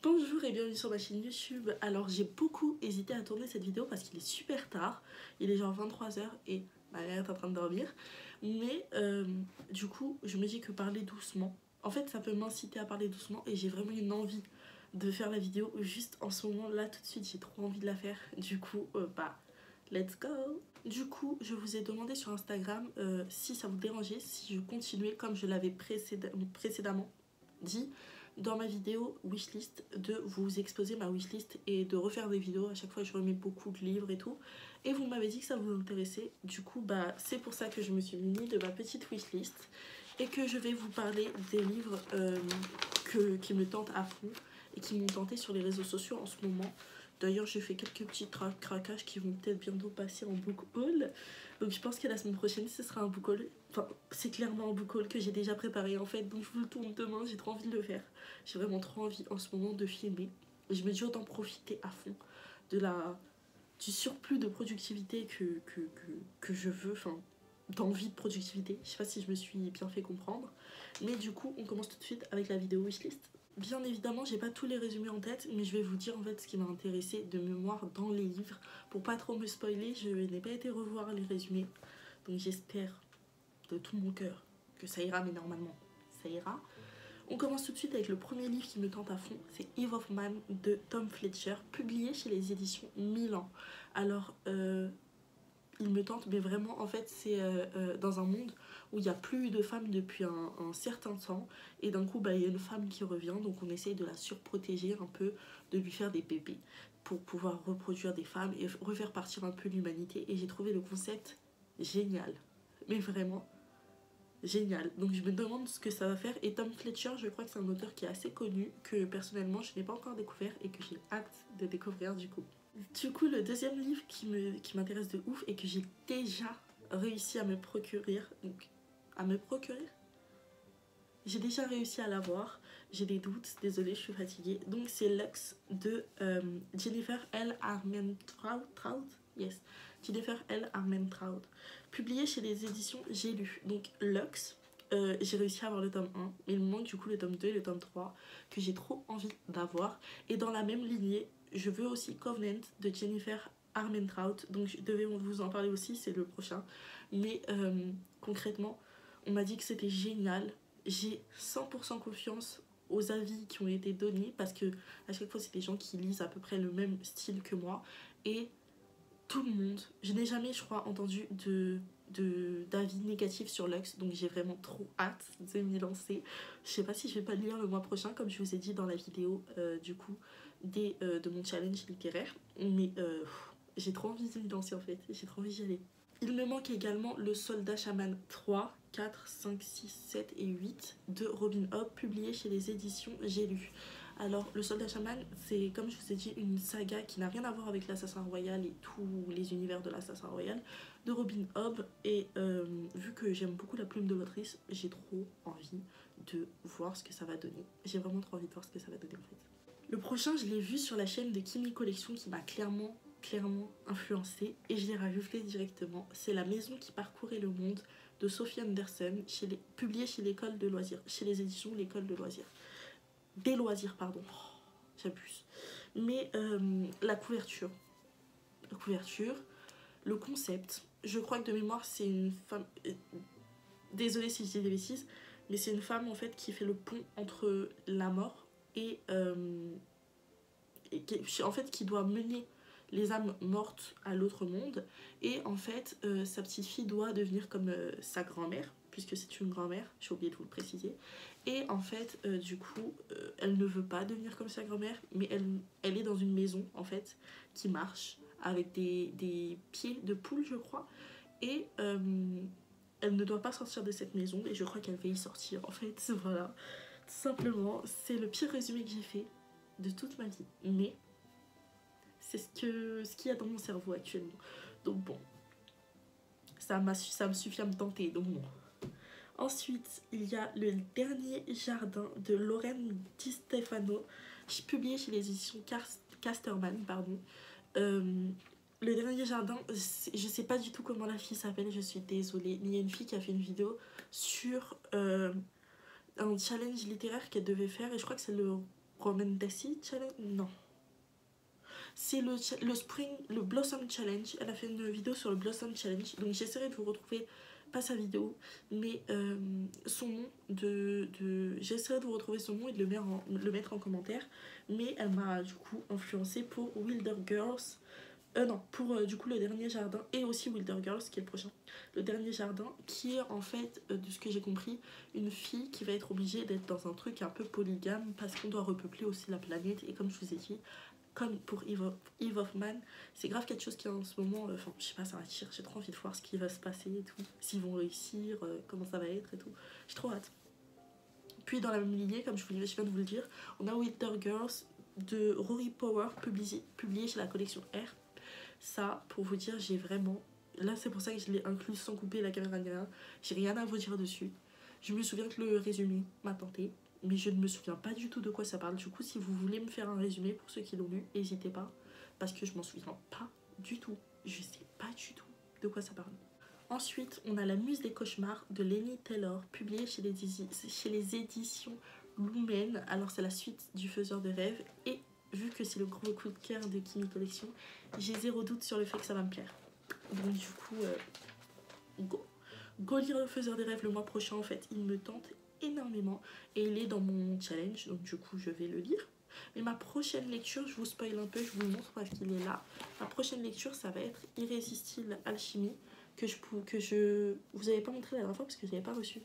Bonjour et bienvenue sur ma chaîne YouTube. Alors j'ai beaucoup hésité à tourner cette vidéo parce qu'il est super tard. Il est genre 23 h et ma mère est en train de dormir. Mais du coup je me dis que parler doucement, en fait ça peut m'inciter à parler doucement et j'ai vraiment une envie de faire la vidéo juste en ce moment là tout de suite. J'ai trop envie de la faire. Du coup let's go. Du coup je vous ai demandé sur Instagram si ça vous dérangeait si je continuais comme je l'avais précédemment dit dans ma vidéo wishlist de vous exposer ma wishlist et de refaire des vidéos. À chaque fois je remets beaucoup de livres et tout, et vous m'avez dit que ça vous intéressait. Du coup c'est pour ça que je me suis munie de ma petite wishlist et que je vais vous parler des livres qui me tentent à fond et qui m'ont tenté sur les réseaux sociaux en ce moment. D'ailleurs j'ai fait quelques petits craquages qui vont peut-être bientôt passer en book haul. Donc je pense que la semaine prochaine ce sera un book haul. Enfin c'est clairement un book haul que j'ai déjà préparé en fait. Donc je vous le tourne demain, j'ai trop envie de le faire. J'ai vraiment trop envie en ce moment de filmer. Je me dis autant profiter à fond du surplus de productivité que je veux. Enfin d'envie de productivité. Je sais pas si je me suis bien fait comprendre. Mais du coup on commence tout de suite avec la vidéo wishlist. Bien évidemment, j'ai pas tous les résumés en tête, mais je vais vous dire en fait ce qui m'a intéressé de mémoire dans les livres. Pour pas trop me spoiler, je n'ai pas été revoir les résumés. Donc j'espère de tout mon cœur que ça ira, mais normalement ça ira. On commence tout de suite avec le premier livre qui me tente à fond, c'est Eve of Man de Tom Fletcher, publié chez les éditions Milan. Alors, il me tente, mais vraiment, en fait, c'est dans un monde où il n'y a plus eu de femmes depuis un certain temps, et d'un coup, il y a une femme qui revient, donc on essaye de la surprotéger un peu, de lui faire des bébés, pour pouvoir reproduire des femmes et refaire partir un peu l'humanité, et j'ai trouvé le concept génial, mais vraiment génial. Donc je me demande ce que ça va faire, et Tom Fletcher, je crois que c'est un auteur qui est assez connu, que personnellement je n'ai pas encore découvert, et que j'ai hâte de découvrir du coup. Du coup, le deuxième livre qui m'intéresse de ouf et que j'ai déjà réussi à me procurer, j'ai déjà réussi à l'avoir, j'ai des doutes, désolée, je suis fatiguée. Donc c'est Lux de Jennifer L. Armentrout, yes, Jennifer L. Armentrout, publié chez les éditions J'ai lu. Donc Lux, j'ai réussi à avoir le tome 1, mais il me manque du coup le tome 2 et le tome 3 que j'ai trop envie d'avoir. Et dans la même lignée, je veux aussi Covenant de Jennifer Armentrout, donc je devais vous en parler aussi, c'est le prochain. Mais concrètement, on m'a dit que c'était génial. J'ai 100% confiance aux avis qui ont été donnés parce que à chaque fois c'est des gens qui lisent à peu près le même style que moi, et tout le monde, je n'ai jamais je crois entendu d'avis négatifs sur Lux, donc j'ai vraiment trop hâte de m'y lancer. Je sais pas si je vais pas le lire le mois prochain comme je vous ai dit dans la vidéo du coup de mon challenge littéraire, mais j'ai trop envie de m'y lancer en fait, j'ai trop envie d'y aller. Il me manque également Le Soldat Chaman 3, 4, 5, 6, 7 et 8 de Robin Hobb, publié chez les éditions J'ai lu. Alors, Le Soldat Chaman, c'est comme je vous ai dit une saga qui n'a rien à voir avec l'Assassin Royal et tous les univers de l'Assassin Royal de Robin Hobb. Et vu que j'aime beaucoup la plume de l'autrice, j'ai trop envie de voir ce que ça va donner. J'ai vraiment trop envie de voir ce que ça va donner en fait. Le prochain, je l'ai vu sur la chaîne de Kimi Collection qui m'a clairement influencée et je l'ai rajouté directement. C'est La Maison qui parcourait le monde de Sophie Anderson, publié chez l'école de loisirs, chez les éditions L'école de loisirs. Des loisirs, pardon. Oh, j'abuse. Mais la couverture, le concept, je crois que de mémoire c'est une femme. Désolée si je dis des bêtises, mais c'est une femme en fait qui fait le pont entre la mort et qui doit mener les âmes mortes à l'autre monde, et en fait sa petite fille doit devenir comme sa grand-mère puisque c'est une grand-mère, j'ai oublié de vous le préciser, et en fait du coup elle ne veut pas devenir comme sa grand-mère, mais elle est dans une maison en fait qui marche avec des pieds de poule je crois, et elle ne doit pas sortir de cette maison, et je crois qu'elle va y sortir en fait. Voilà, tout simplement c'est le pire résumé que j'ai fait de toute ma vie, mais c'est ce qu'il y a dans mon cerveau actuellement. Donc bon, ça me suffit à me tenter, donc bon. Ensuite, il y a Le Dernier Jardin de Lorraine Di Stefano, publié chez les éditions Casterman, pardon. Le Dernier Jardin, je sais pas du tout comment la fille s'appelle, je suis désolée. Il y a une fille qui a fait une vidéo sur un challenge littéraire qu'elle devait faire, et je crois que c'est Romandessy Challenge, non. C'est le Blossom Challenge. Elle a fait une vidéo sur le Blossom Challenge. Donc j'essaierai de vous retrouver, pas sa vidéo, mais son nom. J'essaierai de vous retrouver son nom et de le mettre en commentaire. Mais elle m'a du coup influencé pour Wilder Girls. Non, pour du coup le dernier jardin et aussi Wilder Girls qui est le prochain. Le dernier jardin qui est en fait, de ce que j'ai compris, une fille qui va être obligée d'être dans un truc un peu polygame parce qu'on doit repeupler aussi la planète. Et comme je vous ai dit, comme pour Eve of Man, c'est grave quelque chose qui en ce moment, enfin je sais pas, ça m'attire, j'ai trop envie de voir ce qui va se passer et tout, s'ils vont réussir, comment ça va être et tout, j'ai trop hâte. Puis dans la même lignée, comme je viens de vous le dire, on a Wilder Girls de Rory Power, publié chez la collection R. Ça, pour vous dire, j'ai vraiment, là c'est pour ça que je l'ai inclus sans couper la caméra ni rien, j'ai rien à vous dire dessus. Je me souviens que le résumé m'a tenté, mais je ne me souviens pas du tout de quoi ça parle. Du coup, si vous voulez me faire un résumé pour ceux qui l'ont lu, n'hésitez pas, parce que je m'en souviens pas du tout. Je sais pas du tout de quoi ça parle. Ensuite, on a La Muse des cauchemars de Lenny Taylor, publiée chez les éditions Lumen. Alors c'est la suite du Faiseur de rêves, et vu que c'est le gros coup de cœur de Kimi Collection, j'ai zéro doute sur le fait que ça va me plaire. Donc du coup, go lire le Faiseur des rêves le mois prochain. En fait, il me tente énormément et il est dans mon challenge, donc du coup je vais le lire. Mais ma prochaine lecture, je vous spoil un peu, je vous le montre parce qu'il est là. Ma prochaine lecture, ça va être Irrésistible Alchimie, que je vous avais pas montré la dernière fois parce que je l'avais pas reçu.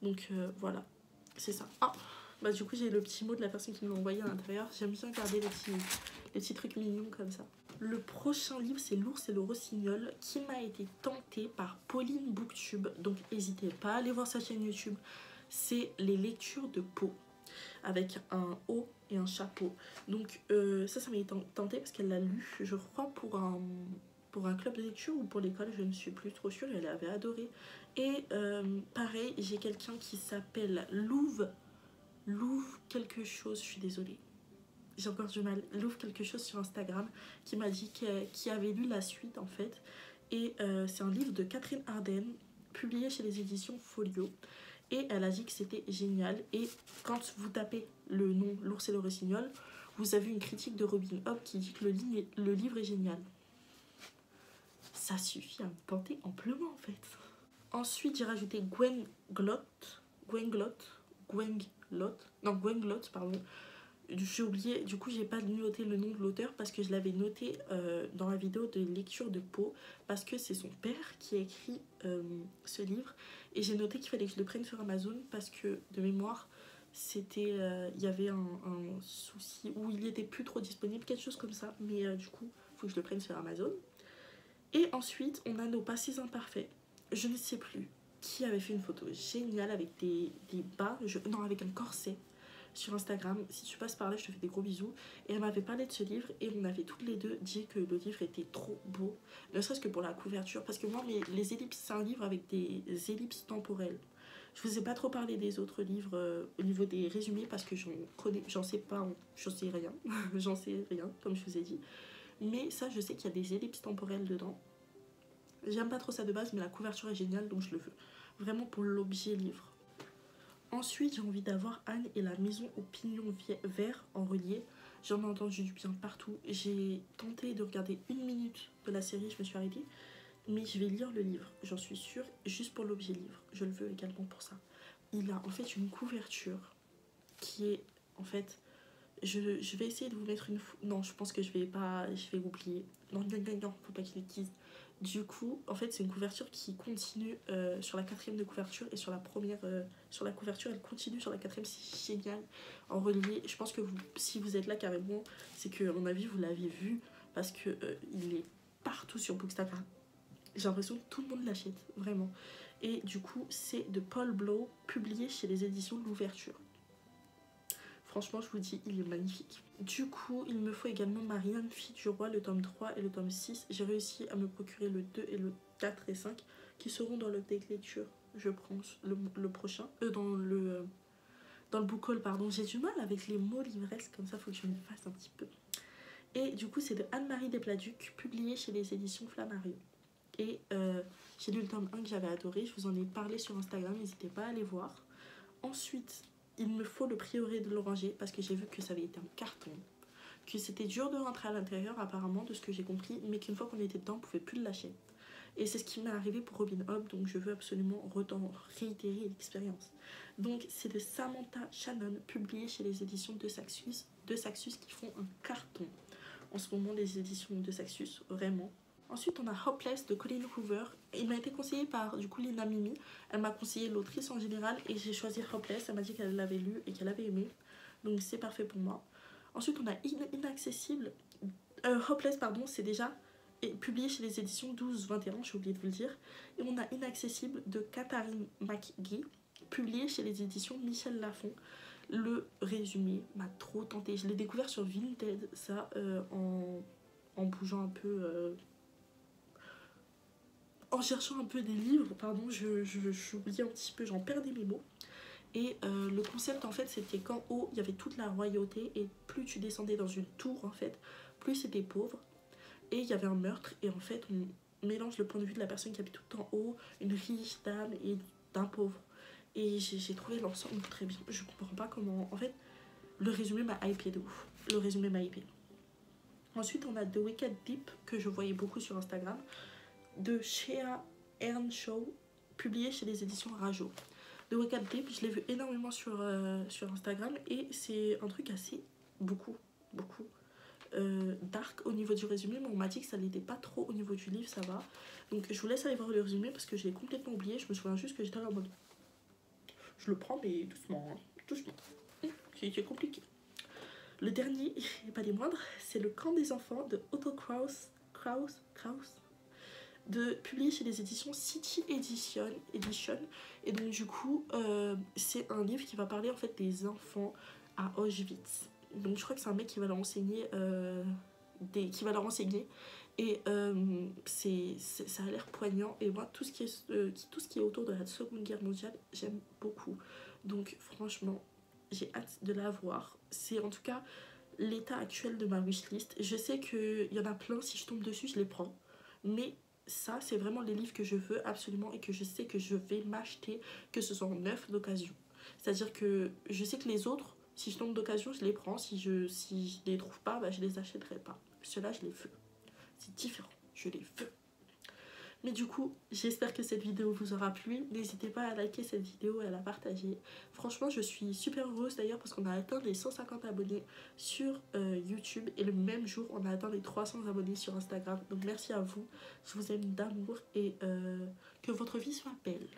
Donc voilà, c'est ça. Ah, bah du coup j'ai le petit mot de la personne qui me l'a envoyé à l'intérieur. J'aime bien garder les petits trucs mignons comme ça. Le prochain livre, c'est L'ours et le rossignol, qui m'a été tenté par Pauline Booktube. Donc n'hésitez pas à aller voir sa chaîne YouTube. C'est les lectures de Pau, avec un haut et un chapeau. Donc ça m'a été tenté parce qu'elle l'a lu, je crois, pour un club de lecture ou pour l'école, je ne suis plus trop sûre, et elle avait adoré. Et pareil, j'ai quelqu'un qui s'appelle Louve quelque chose, je suis désolée, j'ai encore du mal, Louve quelque chose sur Instagram, qui m'a dit qu'il avait lu la suite en fait. Et c'est un livre de Catherine Arden, publié chez les éditions Folio. Et elle a dit que c'était génial. Et quand vous tapez le nom L'ours et le rossignol, vous avez une critique de Robin Hobb qui dit que le livre est génial. Ça suffit à me tenter amplement en fait. Ensuite, j'ai rajouté Gwenglot, pardon. J'ai oublié, du coup j'ai pas noté le nom de l'auteur parce que je l'avais noté dans la vidéo de lecture de Pau, parce que c'est son père qui a écrit ce livre, et j'ai noté qu'il fallait que je le prenne sur Amazon parce que de mémoire c'était il y avait un souci où il était plus trop disponible, quelque chose comme ça, mais du coup il faut que je le prenne sur Amazon. Et ensuite on a Nos passés imparfaits. Je ne sais plus qui avait fait une photo géniale avec des bas, non, avec un corset sur Instagram. Si tu passes par là, je te fais des gros bisous. Et elle m'avait parlé de ce livre et on avait toutes les deux dit que le livre était trop beau, ne serait-ce que pour la couverture, parce que moi les ellipses, c'est un livre avec des ellipses temporelles. Je vous ai pas trop parlé des autres livres au niveau des résumés parce que j'en sais rien j'en sais rien, comme je vous ai dit, mais ça je sais qu'il y a des ellipses temporelles dedans. J'aime pas trop ça de base, mais la couverture est géniale, donc je le veux vraiment pour l'objet livre. Ensuite, j'ai envie d'avoir Anne et la maison au pignon vert en relié. J'en ai entendu du bien partout. J'ai tenté de regarder 1 minute de la série, je me suis arrêtée. Mais je vais lire le livre, j'en suis sûre, juste pour l'objet livre. Je le veux également pour ça. Il a en fait une couverture qui est en fait... Je vais essayer de vous mettre une... Non, je pense que je vais oublier. Non, faut pas qu'il utilise. Du coup, en fait, c'est une couverture qui continue sur la 4e de couverture, et sur la première, sur la couverture, elle continue sur la 4e. C'est génial en relié. Je pense que si vous êtes là carrément, c'est que à mon avis vous l'avez vu, parce que il est partout sur Bookstagram. J'ai l'impression que tout le monde l'achète, vraiment. Et du coup, c'est de Paul Blow, publié chez les éditions de l'Ouverture. Franchement, je vous dis, il est magnifique. Du coup, il me faut également Marianne, fille du roi, le tome 3 et le tome 6. J'ai réussi à me procurer le 2 et le 4 et 5 qui seront dans le deck lecture, je pense, le prochain. Dans le book haul, pardon. J'ai du mal avec les mots livresques, comme ça, il faut que je me fasse un petit peu. Et du coup, c'est de Anne-Marie Despladuc, publié chez les éditions Flammarion. Et j'ai lu le tome 1 que j'avais adoré. Je vous en ai parlé sur Instagram, n'hésitez pas à aller voir. Ensuite, il me faut le prieuré de l'oranger parce que j'ai vu que ça avait été un carton, que c'était dur de rentrer à l'intérieur apparemment de ce que j'ai compris, mais qu'une fois qu'on était dedans on pouvait plus le lâcher. Et c'est ce qui m'est arrivé pour Robin Hood, donc je veux absolument réitérer l'expérience. Donc c'est de Samantha Shannon, publié chez les éditions de Saxus qui font un carton en ce moment, les éditions de Saxus, vraiment. Ensuite on a Hopeless de Colleen Hoover. Il m'a été conseillé par du coup Lina Mimi, elle m'a conseillé l'autrice en général et j'ai choisi Hopeless, elle m'a dit qu'elle l'avait lu et qu'elle avait aimé, donc c'est parfait pour moi. Ensuite on a Inaccessible, Hopeless pardon, c'est déjà publié chez les éditions 12-21, j'ai oublié de vous le dire. Et on a Inaccessible de Katharine McGee, publié chez les éditions Michel Lafon. Le résumé m'a trop tenté. Je l'ai découvert sur Vinted, ça, en bougeant un peu, en cherchant un peu des livres, pardon, j'oubliais un petit peu, j'en perdais mes mots. Et le concept en fait c'était qu'en haut il y avait toute la royauté et plus tu descendais dans une tour en fait, plus c'était pauvre. Et il y avait un meurtre et en fait on mélange le point de vue de la personne qui habite tout en haut, une riche dame et d'un pauvre. Et j'ai trouvé l'ensemble très bien. Je comprends pas comment... En fait, le résumé m'a hypé de ouf. Le résumé m'a hypé. Ensuite, on a The Wicked Deep, que je voyais beaucoup sur Instagram, de Shea Earnshaw, publié chez les éditions Rajo. The Wicked Deep, je l'ai vu énormément sur Instagram et c'est un truc assez... beaucoup dark au niveau du résumé, mais on m'a dit que ça n'était pas trop au niveau du livre, ça va. Donc je vous laisse aller voir le résumé parce que je l'ai complètement oublié. Je me souviens juste que j'étais là en mode... Je le prends mais doucement, hein, doucement. C'est compliqué. Le dernier, et pas des moindres, c'est Le Camp des enfants de Otto Kraus, publié chez les éditions City Edition. Et donc du coup, c'est un livre qui va parler en fait des enfants à Auschwitz. Donc je crois que c'est un mec qui va leur enseigner, et ça a l'air poignant. Et moi, tout ce qui est autour de la Seconde Guerre mondiale, j'aime beaucoup. Donc franchement, j'ai hâte de la voir. C'est en tout cas l'état actuel de ma wishlist. Je sais qu'il y en a plein, si je tombe dessus, je les prends. Mais ça, c'est vraiment les livres que je veux absolument et que je sais que je vais m'acheter, que ce soit en neuf d'occasion. C'est-à-dire que je sais que les autres, si je tombe d'occasion, je les prends. Si je les trouve pas, bah, je les achèterai pas. Ceux-là, je les veux. C'est différent, je les veux. Mais du coup, j'espère que cette vidéo vous aura plu. N'hésitez pas à liker cette vidéo et à la partager. Franchement, je suis super heureuse d'ailleurs parce qu'on a atteint les 150 abonnés sur YouTube. Et le même jour, on a atteint les 300 abonnés sur Instagram. Donc merci à vous. Je vous aime d'amour et que votre vie soit belle.